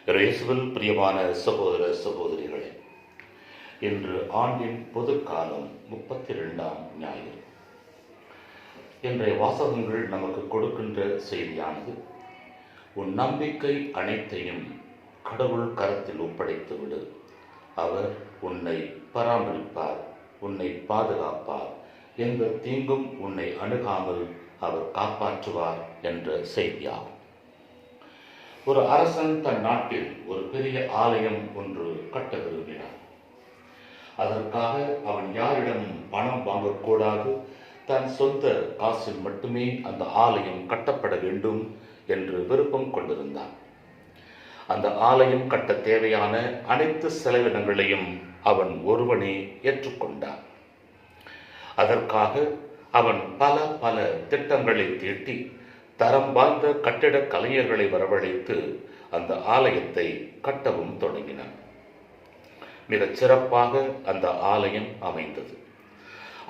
இயேசுவில் பிரியமான சகோதர சகோதரிகளே, இன்று ஆண்டின் பொதுக்காலம் 32ஆம் ஞாயிறு. இன்றைய வாசகங்கள் நமக்கு கொடுக்கின்ற செய்தியானது, உன் நம்பிக்கை அனைத்தையும் கடவுள் கரத்தில் ஒப்படைத்து விடு, அவர் உன்னை பராமரிப்பார், உன்னை பாதுகாப்பார், எந்த தீங்கும் உன்னை அணுகாமல் அவர் காப்பாற்றுவார் என்ற செய்தியாகும். ஒரு அரசன் தன் நாட்டில் ஒரு பெரிய ஆலயம் ஒன்று கட்ட விரும்பினார். அதற்காக அவன் யாரிடமும் பணம் வாங்கக்கூடாது, தன் சொந்த காசில் மட்டுமே அந்த ஆலயம் கட்டப்பட வேண்டும் என்று விருப்பம் கொண்டிருந்தான். அந்த ஆலயம் கட்ட தேவையான அனைத்து செலவினங்களையும் அவன் ஒருவனே ஏற்றுக்கொண்டான். அதற்காக அவன் பல திட்டங்களை தீட்டி தரம் வாய்ந்த கட்டிட கலைஞர்களை வரவழைத்து அந்த ஆலயத்தை கட்டவும் தொடங்கினான். மிகச் சிறப்பாக அந்த ஆலயம் அமைந்தது.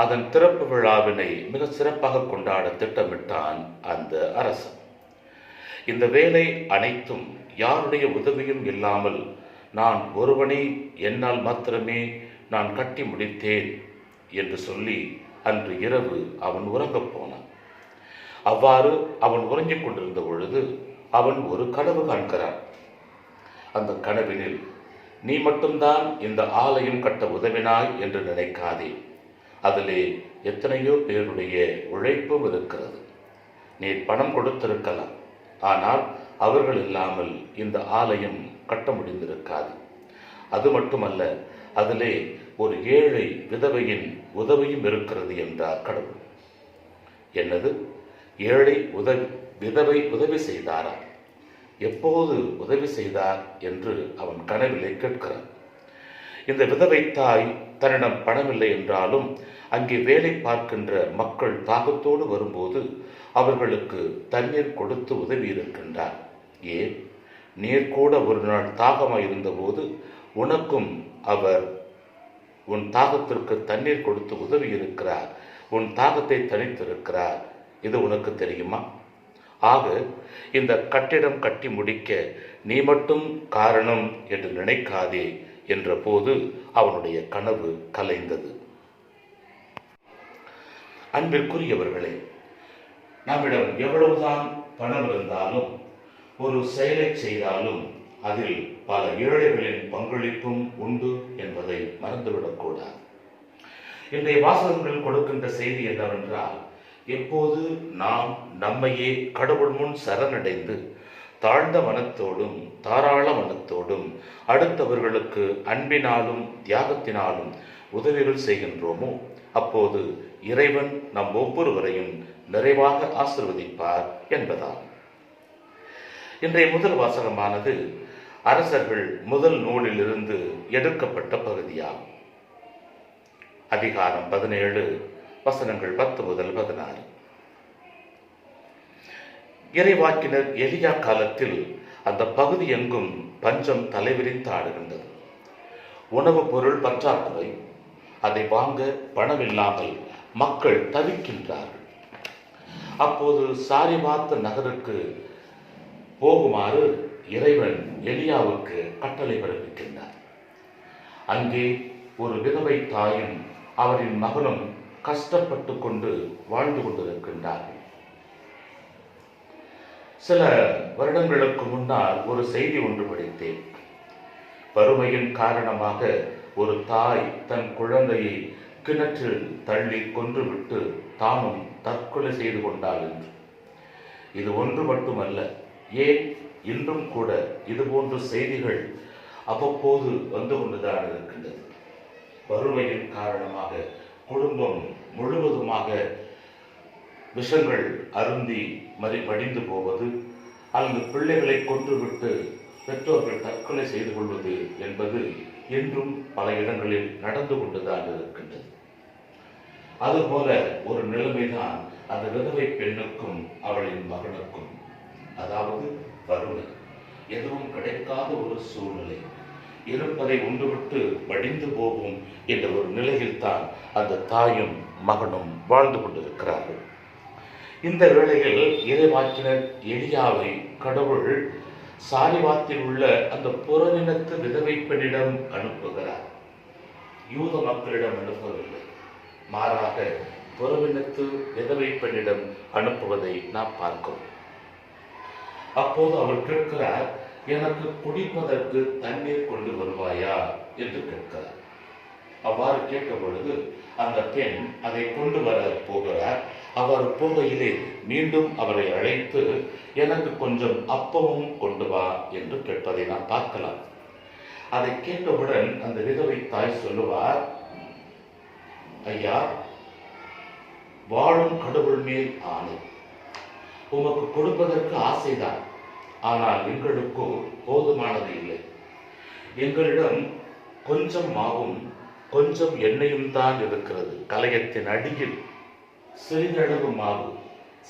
அதன் திறப்பு விழாவினை மிக சிறப்பாக கொண்டாட திட்டமிட்டான் அந்த அரசன். இந்த வேலை அனைத்தும் யாருடைய உதவியும் இல்லாமல் நான் ஒருவனே என்னால் மாத்திரமே நான் கட்டி முடித்தேன் என்று சொல்லி அன்று இரவு அவன் உறங்கப் போனான். அவ்வாறு அவன் உறங்கிக் கொண்டிருந்த பொழுது அவன் ஒரு கனவு காண்கிறான். அந்த கனவினில், நீ மட்டும்தான் இந்த ஆலயம் கட்ட உதவினாய் என்று நினைக்காதே, அதிலே எத்தனையோ பேருடைய உழைப்பும் இருக்கிறது. நீ பணம் கொடுத்திருக்கலாம், ஆனால் அவர்கள் இல்லாமல் இந்த ஆலயம் கட்ட முடிந்திருக்காது. அது மட்டுமல்ல, அதிலே ஒரு ஏழை விதவையின் உதவியும் இருக்கிறது என்றார் கடவுள். என்னது? ஏழை விதவை உதவி செய்தாரா? எப்போது உதவி செய்தார் என்று அவன் கனவிலே கேட்கிறான். இந்த விதவை தாய் தன்னிடம் பணமில்லை என்றாலும் அங்கே வேலை பார்க்கின்ற மக்கள் தாகத்தோடு வரும்போது அவர்களுக்கு தண்ணீர் கொடுத்து உதவி இருக்கின்றார். ஏன், நீர் கூட ஒரு நாள் தாகமாய் இருந்தபோது உனக்கும் அவர் உன் தாகத்திற்கு தண்ணீர் கொடுத்து உதவி இருக்கிறார், உன் தாகத்தை தணித்திருக்கிறார். இது உனக்கு தெரியுமா? ஆக இந்த கட்டிடம் கட்டி முடிக்க நீ மட்டும் காரணம் என்று நினைக்காதே என்ற போது அவனுடைய கனவு கலைந்தது. அன்பிற்குரியவர்களே, நம்மிடம் எவ்வளவுதான் பணம் இருந்தாலும் ஒரு செயலை செய்தாலும் அதில் பல ஏழைகளின் பங்களிப்பும் உண்டு என்பதை மறந்துவிடக்கூடாது. இன்றைய வாசகங்கள் கொடுக்கின்ற செய்தி என்னவென்றால், எப்போது நாம் நம்மையே கடவுள் முன் சரணடைந்து தாழ்ந்த மனத்தோடும் தாராள மனத்தோடும் அடுத்தவர்களுக்கு அன்பினாலும் தியாகத்தினாலும் உதவிகள் செய்கின்றோமோ, அப்போது இறைவன் நம் ஒவ்வொருவரையும் நிறைவாக ஆசீர்வதிப்பார் என்பதாகும். இன்றைய முதல் வாசகமானது அரசர்கள் முதல் நூலிலிருந்து எடுக்கப்பட்ட பகுதியாகும். அதிகாரம் 17, வசனங்கள் 10 முதல் 16. இறைவாக்கினர் எலியா காலத்தில் அந்த பகுதி எங்கும் பஞ்சம் தலைவிரித்து ஆடுகின்றது. உணவுப் பொருள் பற்றாக்குறை, அதை வாங்க பணமில்லாமல் மக்கள் தவிக்கின்றார்கள். அப்போது சாரிபாத் நகருக்கு போகுமாறு இறைவன் எலியாவுக்கு கட்டளை பிறப்பிக்கின்றார். அங்கே ஒரு விதவை தாயும் அவரின் மகனும் கஷ்டப்பட்டு கொண்டு வாழ்ந்து கொண்டிருக்கின்றார்கள். சில வருடங்களுக்கு முன்னால் ஒரு செய்தி ஒன்று படித்தேன். வறுமையின் காரணமாக ஒரு தாய் தன் குழந்தையை கிணற்றில் தள்ளி கொன்றுவிட்டு தானும் தற்கொலை செய்து கொண்டாள் என்று. இது ஒன்று மட்டுமல்ல, ஏன் இன்றும் கூட இதுபோன்ற செய்திகள் அவ்வப்போது வந்து கொண்டுதான் இருக்கின்றது. வறுமையின் காரணமாக குடும்பம் முழுவதுமாக விஷங்கள் அருந்தி மடிந்து போவது, அல்லது பிள்ளைகளை கொன்றுவிட்டு பெற்றோர்கள் தற்கொலை செய்து கொள்வது என்பது இன்றும் பல இடங்களில் நடந்து கொண்டுதான் இருக்கின்றது. அதுபோல ஒரு நிலைமைதான் அந்த விதவை பெண்ணுக்கும் அவளின் மகனுக்கும். அதாவது வறுமை, எதுவும் கிடைக்காத ஒரு சூழ்நிலை, இருப்பதை உண்டுவிட்டு வடிந்து போகும் என்ற ஒரு நிலையில் தான் அந்த தாயும் மகனும் வாழ்ந்து கொண்டிருக்கிறார்கள். இந்த வேளையில் இறைவாக்கினர் எலியாவை கடவுள் சாரிவாத்தில் உள்ள அந்த புறநிலத்து விதவை பெண்ணிடம் அனுப்புகிறார். யூத மக்களிடம் அனுப்பவில்லை, மாறாக புறநிலத்து விதவை பெண்ணிடம் அனுப்புவதை நாம் பார்க்கிறோம். அப்போது அவர் கேட்கிறார், எனக்கு குடிப்பதற்கு தண்ணீர் கொண்டு வருவாயா என்று கேட்கிறார். அவ்வாறு கேட்ட பொழுது அந்த பெண் அதை கொண்டு வர போகிறார். அவர் போகையிலே மீண்டும் அவரை அழைத்து, எனக்கு கொஞ்சம் அப்பமும் கொண்டு வா என்று கேட்பதை நாம் பார்க்கலாம். அதை கேட்டவுடன் அந்த விதவை தாய் சொல்லுவார், ஐயா, வாழும் கடவுள் மேல் ஆணை, உமக்கு கொடுப்பதற்கு ஆசைதான், ஆனால் எங்களுக்கோ போதுமானது இல்லை. எங்களிடம் கொஞ்சம் மாவும் கொஞ்சம் எண்ணெயும் தான் இருக்கிறது. கலயத்தின் அடியில் சிறிதளவு மாவு,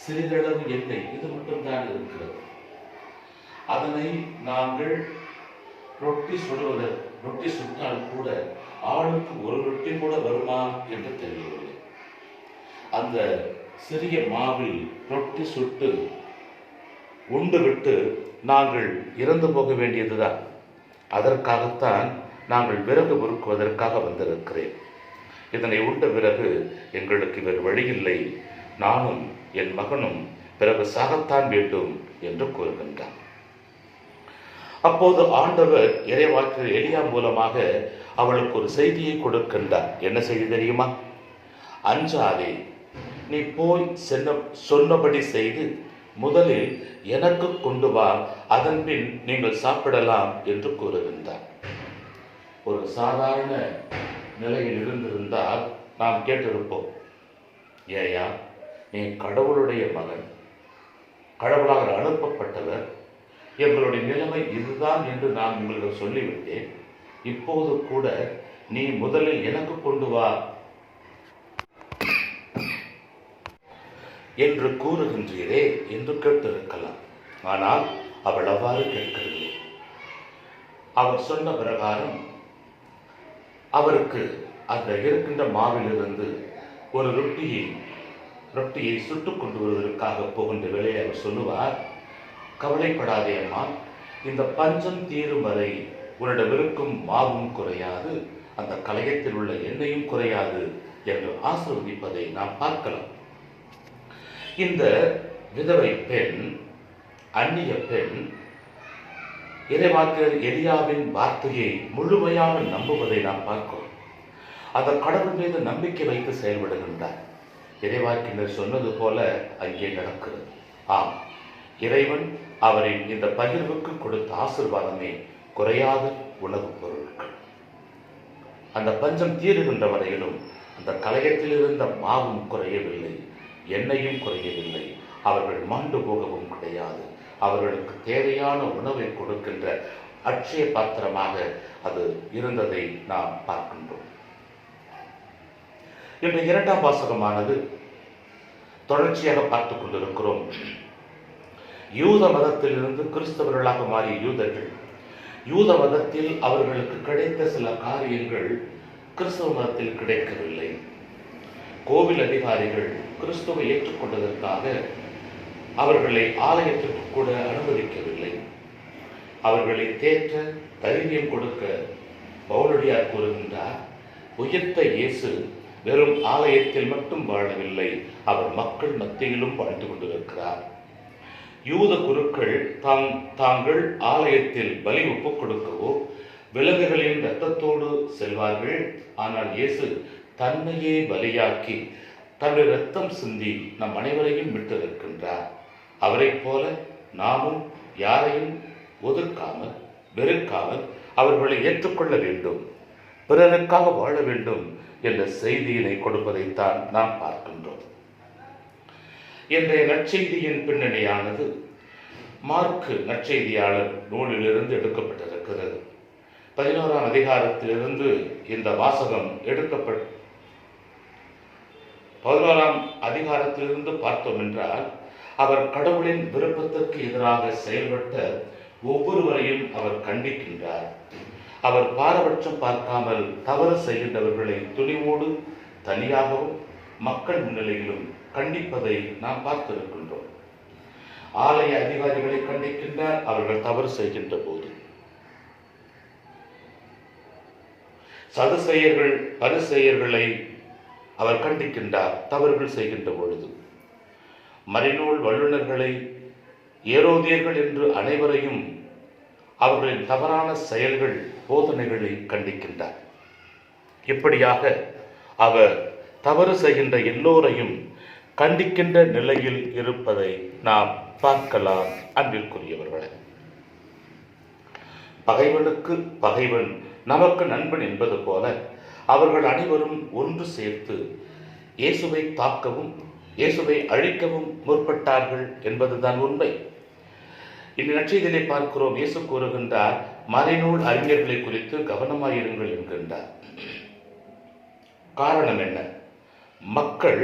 சிறிதளவு எண்ணெய், இது மட்டும்தான் இருக்கிறது. அதனை நாங்கள் ரொட்டி சுட்டால் கூட ஆளுக்கு ஒரு ரொட்டி கூட வருமா என்று தெரியவில்லை. அந்த சிறிய மாவில் ரொட்டி சுட்டு உண்டு விட்டு நாங்கள் இறந்து போக வேண்டியதுதான். அதற்காகத்தான் நாங்கள் விறகு பொறுக்குவதற்காக வந்திருக்கிறேன். இதனை உண்ட பிறகு எங்களுக்கு வேறு வழியில்லை, நானும் என் மகனும் பிறகு சாகத்தான் வேண்டும் என்று கூறுகின்றார். அப்போது ஆண்டவர் இறைவாக்கினர் எலியா மூலமாக அவளுக்கு ஒரு செய்தியை கொடுக்கின்றார். என்ன செய்தி தெரியுமா? அஞ்சாதே, நீ போய் சொன்னபடி செய்து முதலில் எனக்கு கொண்டு வா, அதன் பின் நீங்கள் சாப்பிடலாம் என்று கூறுகின்றார். ஒரு சாதாரண நிலையில் இருந்திருந்தால் நாம் கேட்டிருப்போம், ஏயா, நீ கடவுளுடைய மகன், கடவுளால் அனுப்பப்பட்டவர், எங்களுடைய நிலைமை இதுதான் என்று நான் உங்களுக்கு சொல்லிவிட்டேன், இப்போது கூட நீ முதலில் எனக்கு கொண்டு வா என்று கூறுகின்றீரே என்று கேட்டிருக்கலாம். ஆனால் அவள் அவ்வாறு கேட்கவில்லை. அவர் சொன்ன பிரகாரம் அவருக்கு அந்த இருக்கின்ற மாவிலிருந்து ஒரு ரொட்டியை சுட்டுக் கொண்டு வருவதற்காக போகின்ற வேளையை அவர் சொல்லுவார், கவலைப்படாதே அம்மா, இந்த பஞ்சம் தீரும் வரை உன்னிடம் இருக்கும் மாவும் குறையாது, அந்த கலயத்தில் உள்ள எண்ணெயும் குறையாது என்று ஆசீர்வதிப்பதை நாம் பார்க்கலாம். இந்த விதவை பெண், அந்நிய பெண், இறைவாக்கினர் எலியாவின் வார்த்தையை முழுமையாக நம்புவதை நாம் பார்க்கிறோம். அந்த கடவுள் மீது நம்பிக்கை வைத்து செயல்படுகின்றார். இறைவாக்கினர் சொன்னது போல அங்கே நடக்கிறது. ஆம், இறைவன் அவரின் இந்த பகிர்வுக்கு கொடுத்த ஆசீர்வாதமே குறையாத உணவுப் பொருட்கள். அந்த பஞ்சம் தீருகின்ற வரையிலும் அந்த கலயத்தில் இருந்த மாவும் குறையவில்லை, எண்ணெயும் குறையவில்லை. அவர்கள் மாண்டு போகவும் கிடையாது. அவர்களுக்கு தேவையான உணவை கொடுக்கின்ற அட்சய பாத்திரமாக அது இருந்ததை நாம் பார்க்கின்றோம். இன்று இரண்டாம் வாசகமானது தொடர்ச்சியாக பார்த்துக் கொண்டிருக்கிறோம். யூத மதத்திலிருந்து கிறிஸ்தவர்களாக மாறிய யூதர்கள், யூத மதத்தில் அவர்களுக்கு கிடைத்த சில காரியங்கள் கிறிஸ்தவ மதத்தில் கிடைக்கவில்லை. கோவில் அதிகாரிகள் கிறிஸ்துவை ஏற்றுக்கொண்டதற்காக அவர்களை ஆலயத்திற்கு கூட அனுமதிக்கவில்லை. அவர்களை தேற்ற தைரியம் கொடுக்க பவுலடியார் கூறுகின்றார், உயிர்த்த இயேசு வெறும் ஆலயத்தில் மட்டும் வாழவில்லை, அவர் மக்கள் மத்தியிலும் வாழ்ந்து கொண்டிருக்கிறார். யூத குருக்கள் தாங்கள் ஆலயத்தில் பலி ஒப்புக் கொடுக்கவோ விலங்குகளின் இரத்தத்தோடு செல்வார்கள். ஆனால் இயேசு தன்னையே பலியாக்கி தன்னுடைய இரத்தம் சிந்தி நம் அனைவரையும் விட்டிருக்கின்றார். அவரை போல நாமும் யாரையும் ஒதுக்காமல் வெறுக்காமல் அவர்களை ஏற்றுக்கொள்ள வேண்டும், பிறருக்காக வாழ வேண்டும் என்ற செய்தியினை கொடுப்பதைத்தான் நாம் பார்க்கின்றோம். இன்றைய நற்செய்தியின் பின்னணியானது மார்க்கு நற்செய்தியாளர் நூலிலிருந்து எடுக்கப்பட்டிருக்கிறது. 11ஆம் அதிகாரத்திலிருந்து இந்த வாசகம் 11ஆம் அதிகாரத்திலிருந்து பார்த்தோம் என்றால், அவர் கடவுளின் விருப்பத்திற்கு எதிராக செயல்பட்ட ஒவ்வொருவரையும் அவர் கண்டிக்கின்றார். அவர் பாரபட்சம் பார்க்காமல் தவறு செய்கின்றவர்களை துணிவோடு தனியாகவும் மக்கள் முன்னிலையிலும் கண்டிப்பதை நாம் பார்த்திருக்கின்றோம். ஆலய அதிகாரிகளை கண்டிக்கின்றார் அவர்கள் தவறு செய்கின்ற போது. சதுசேயர்கள் பரிசேயர்களை அவர் கண்டிக்கின்றார் தவறுகள் செய்கின்ற பொழுது. மறைநூல் வல்லுநர்களை ஏரோதியர்கள் என்று அனைவரையும் அவர்களின் தவறான செயல்கள் போதனைகளை கண்டிக்கின்றார். இப்படியாக அவர் தவறு செய்கின்ற எல்லோரையும் கண்டிக்கின்ற நிலையில் இருப்பதை நாம் பார்க்கலாம். அன்பிற்குரியவர்களே, பகைவனுக்கு பகைவன் நமக்கு நண்பன் என்பது போல அவர்கள் அனைவரும் ஒன்று சேர்த்து இயேசுவை தாக்கவும் இயேசுவை அழிக்கவும் முற்பட்டார்கள் என்பதுதான் உண்மை. இந்த நற்செய்தியிலே பார்க்கிறோம், இயேசு கூறுகின்றார், மறைநூல் அறிஞர்களை குறித்து கவனமாயிருங்கள் என்கின்றார். காரணம் என்ன? மக்கள்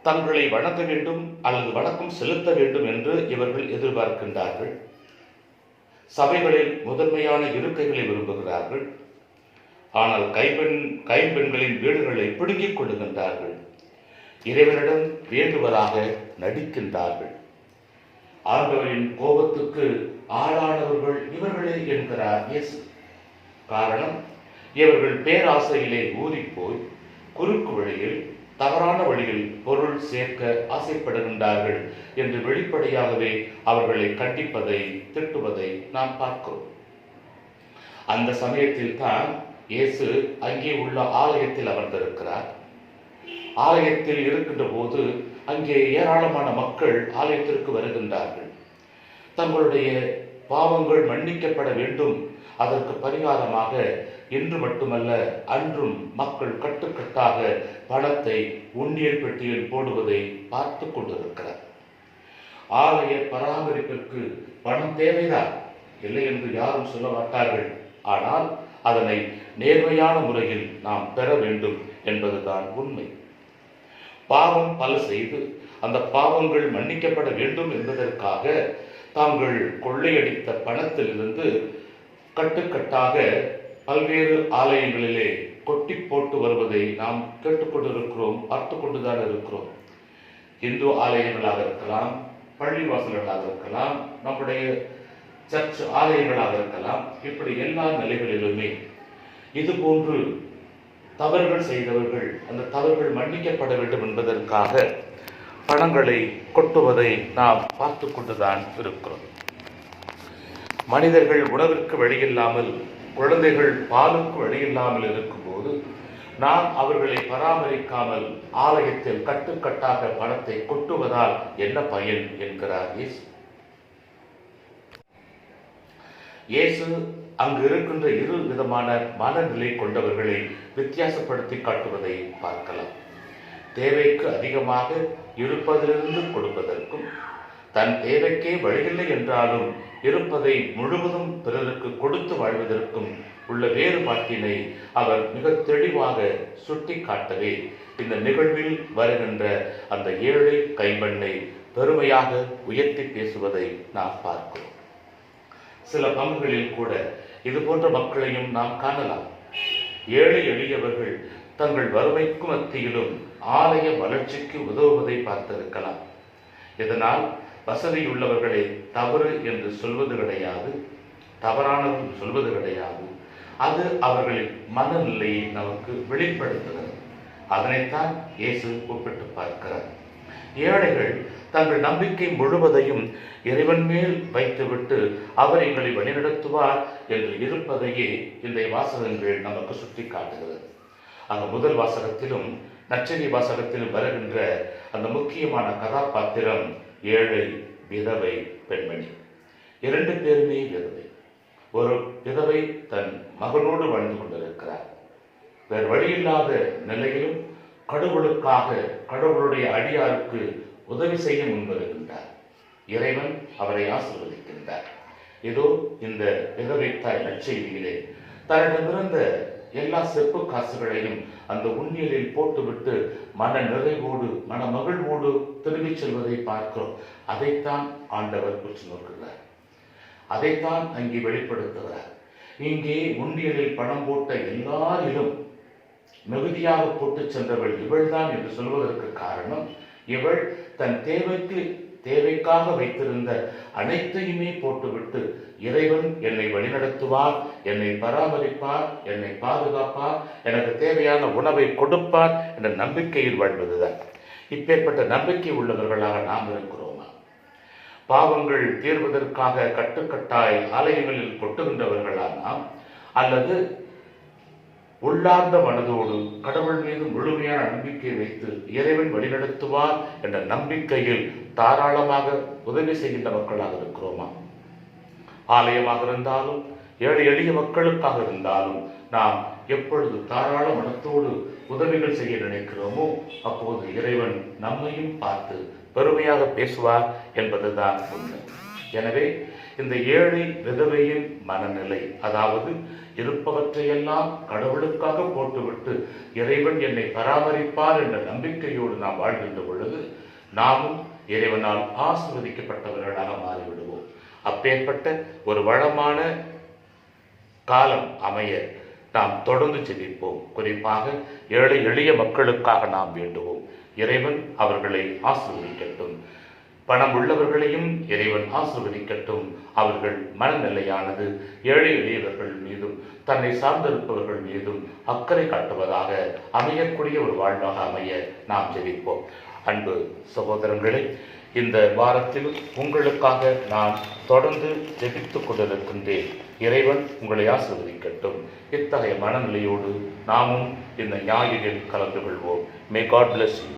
தங்களை வணங்க வேண்டும் அல்லது வணக்கம் செலுத்த வேண்டும் என்று இவர்கள் எதிர்பார்க்கின்றார்கள். சபைகளில் முதன்மையான இருக்கைகளை விரும்புகிறார்கள். ஆனால் கைம்பெண்களின் வீடுகளை பிடுங்கிக் கொள்ளுகின்றார்கள். இறைவனிடம் வேண்டுவதாக நடிக்கின்றார்கள். ஆண்டவரின் கோபத்துக்கு ஆளானவர்கள் இவர்களே என்கிறார் இயேசு. காரணம், இவர்கள் பேராசையிலே ஊறிப்போய் குறுக்கு வழியில் தவறான வழியில் பொருள் சேர்க்க ஆசைப்படுகின்றார்கள் என்று வெளிப்படையாகவே அவர்களை கண்டிப்பதை திட்டுவதை நாம் பார்க்கிறோம். அந்த சமயத்தில் தான் இயேசு அங்கே உள்ள ஆலயத்தில் அமர்ந்திருக்கிறார். ஆலயத்தில் இருக்கின்ற போது அங்கே ஏராளமான மக்கள் ஆலயத்திற்கு வருகின்றார்கள். தங்களுடைய பாவங்கள் மன்னிக்கப்பட வேண்டும், அதற்கு பரிகாரமாக இன்று மட்டுமல்ல அன்றும் மக்கள் கட்டுக்கட்டாக பணத்தை உண்டியல் பெட்டியில் போடுவதை பார்த்து கொண்டிருக்கிறார். ஆலய பராமரிப்பிற்கு பணம் தேவைதான், இல்லை என்று யாரும் சொல்ல மாட்டார்கள். ஆனால் அதனை நேர்மையான முறையில் நாம் பெற வேண்டும் என்பதுதான் உண்மை. பாவம் பல செய்து அந்த பாவங்கள் மன்னிக்கப்பட வேண்டும் என்பதற்காக தாங்கள் கொள்ளையடித்த பணத்திலிருந்து கட்டுக்கட்டாக பல்வேறு ஆலயங்களிலே கொட்டி போட்டு வருவதை நாம் கேட்டுக்கொண்டிருக்கிறோம், பார்த்து கொண்டுதான் இருக்கிறோம். இந்து ஆலயங்களாக இருக்கலாம், பள்ளிவாசல்களாக இருக்கலாம், நம்முடைய சர்ச் ஆலயங்களாக இருக்கலாம். இப்படி எல்லா நிலைகளிலுமே இதுபோன்று தவறுகள் செய்தவர்கள் அந்த தவறுகள் மன்னிக்கப்பட வேண்டும் என்பதற்காக பணங்களை கொட்டுவதை நாம் பார்த்து கொண்டுதான் இருக்கிறோம். மனிதர்கள் உணவிற்கு வழியில்லாமல், குழந்தைகள் பாலுக்கு வழியில்லாமல் இருக்கும்போது நாம் அவர்களை பராமரிக்காமல் ஆலயத்தில் கட்டுக்கட்டாக பணத்தை கொட்டுவதால் என்ன பயன் என்கிறார் இயேசு. இயேசு அங்கு இருக்கின்ற இரு விதமான மனநிலை கொண்டவர்களை வித்தியாசப்படுத்தி காட்டுவதை பார்க்கலாம். தேவைக்கு அதிகமாக இருப்பதிலிருந்து கொடுப்பதற்கும், தன் தேவைக்கே வழியில்லை என்றாலும் இருப்பதை முழுவதும் பிறருக்கு கொடுத்து வாழ்வதற்கும் உள்ள வேறுபாட்டினை அவர் மிக தெளிவாக சுட்டி காட்டவே இந்த நிகழ்வில் வருகின்ற அந்த ஏழை கைம்பெண்ணை பெருமையாக உயர்த்தி பேசுவதை நாம் பார்க்கிறோம். சில பங்குகளில் கூட இது போன்ற மக்களையும் நாம் காணலாம். ஏழை எளியவர்கள் தங்கள் வறுமைக்கு மத்தியிலும் ஆலய வளர்ச்சிக்கு உதவுவதை பார்த்திருக்கலாம். இதனால் வசதியுள்ளவர்களை தவறு என்று சொல்வது கிடையாது, தவறானவர்கள் சொல்வது கிடையாது. அது அவர்களின் மனநிலையை நமக்கு வெளிப்படுத்துகிறது. அதனைத்தான் இயேசு ஒப்பிட்டு பார்க்கிறார். ஏழைகள் தங்கள் நம்பிக்கை முழுவதையும் இறைவன் மேல் வைத்துவிட்டு அவர் எங்களை வழிநடத்துவார் என்று இருப்பதையே இந்த வாசகங்கள் நமக்கு சுட்டி காட்டுகிறது. அந்த முதல் வாசகத்திலும் நற்செய்தி வாசகத்திலும் வருகின்ற அந்த முக்கியமான கதாபாத்திரம் ஏழை விதவை பெண்மணி. இரண்டு பேருமே விதவை. ஒரு விதவை தன் மகனோடு வாழ்ந்து கொண்டிருக்கிறார். வேறு வழியில்லாத நிலையிலும் கடவுளுக்காக, கடவுளுடைய அடியாருக்கு உதவி செய்ய முன்வருகின்றார். இறைவன் அவரை ஆசீர்வதிக்கின்றார். இதோ இந்த விதவை தாய் நற்செய்தியிலே தன்னிடமிருந்த எல்லா செப்பு காசுகளையும் அந்த உண்ணியலில் போட்டுவிட்டு மன நிறைவோடு மன மகிழ்வோடு திரும்பிச் செல்வதை பார்க்கிறோம். அதைத்தான் ஆண்டவர் உற்று நோக்குகிறார். அதைத்தான் அங்கே வெளிப்படுத்துகிறார். இங்கே உண்டியலில் பணம் போட்ட எல்லாரிலும் மிகுதியாக போட்டு சென்றவள் இவள்தான் என்று சொல்வதற்கு காரணம், இவள் தன் தேவைக்கு தேவைக்காக வைத்திருந்த அனைத்தையுமே போட்டுவிட்டு இறைவன் என்னை வழிநடத்துவார், என்னை பராமரிப்பார், என்னை பாதுகாப்பார், எனக்கு தேவையான உணவை கொடுப்பார் என்ற நம்பிக்கையில் வாழ்வதுதான். இப்பேற்பட்ட நம்பிக்கை உள்ளவர்களாக நாம் இருக்கிறோமா? பாவங்கள் தீர்வதற்காக கட்டுக்கட்டாய் ஆலயங்களில் கொட்டுகின்றவர்களா நாம்? அல்லது உள்ளார்ந்த மனதோடு கடவுள் மீது முழுமையான நம்பிக்கை வைத்து இறைவன் வழிநடத்துவார் என்ற நம்பிக்கையில் தாராளமாக உதவி செய்கின்ற மக்களாக இருக்கிறோமா? ஆலயமாக இருந்தாலும் ஏழை எளிய மக்களுக்காக இருந்தாலும் நாம் எப்பொழுது தாராள மனத்தோடு உதவிகள் செய்ய நினைக்கிறோமோ அப்போது இறைவன் நம்மையும் பார்த்து பெருமையாக பேசுவார் என்பதுதான் உண்மை. எனவே இந்த ஏழை விதவையின் மனநிலை, அதாவது இருப்பவற்றையெல்லாம் கடவுளுக்காக போட்டுவிட்டு இறைவன் என்னை பராமரிப்பார் என்ற நம்பிக்கையோடு நாம் வாழ்கின்ற பொழுது நாமும் இறைவனால் ஆசீர்வதிக்கப்பட்டவர்களாக மாறிவிடுவோம். அப்பேற்பட்ட ஒரு வளமான காலம் அமைய நாம் தொடர்ந்து ஜெபிப்போம். குறிப்பாக ஏழை எளிய மக்களுக்காக நாம் வேண்டுவோம். இறைவன் அவர்களை ஆசீர்வதிக்கட்டும். பணம் உள்ளவர்களையும் இறைவன் ஆசீர்வதிக்கட்டும். அவர்கள் மனநிலையானது ஏழை எளியவர்கள் மீதும் தன்னை சார்ந்திருப்பவர்கள் மீதும் அக்கறை காட்டுவதாக அமையக்கூடிய ஒரு வாழ்வாக அமைய நாம் ஜெபிப்போம். அன்பு சகோதரர்களே, இந்த வாரத்தில் உங்களுக்காக நான் தொடர்ந்து ஜெபித்துக் கொண்டிருக்கின்றேன். இறைவன் உங்களை ஆசீர்வதிக்கட்டும். இத்தகைய மனநிலையோடு நாமும் இந்த ஞாயிறில் கலந்து கொள்வோம். May God bless you.